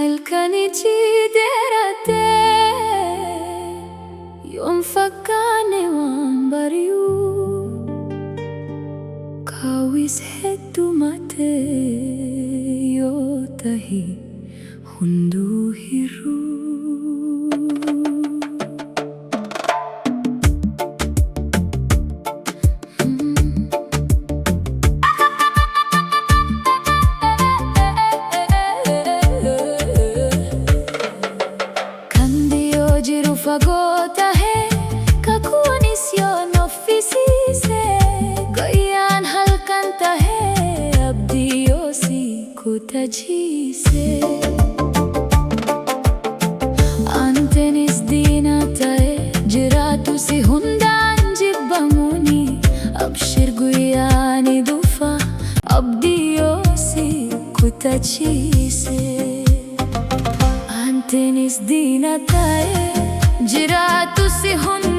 halkani ciderate يوم فكاني وانبريو كاويس هدو ماتي يوتهي هندو هيرو Fagota hai kakunisyon ofisi goyan halkanta hai abdiyosi kutajise antenis dinatae jiratu si hundan jibbamuni abshir guyani dufa abdiyosi kutajise antenis dinatae Jiratu si hun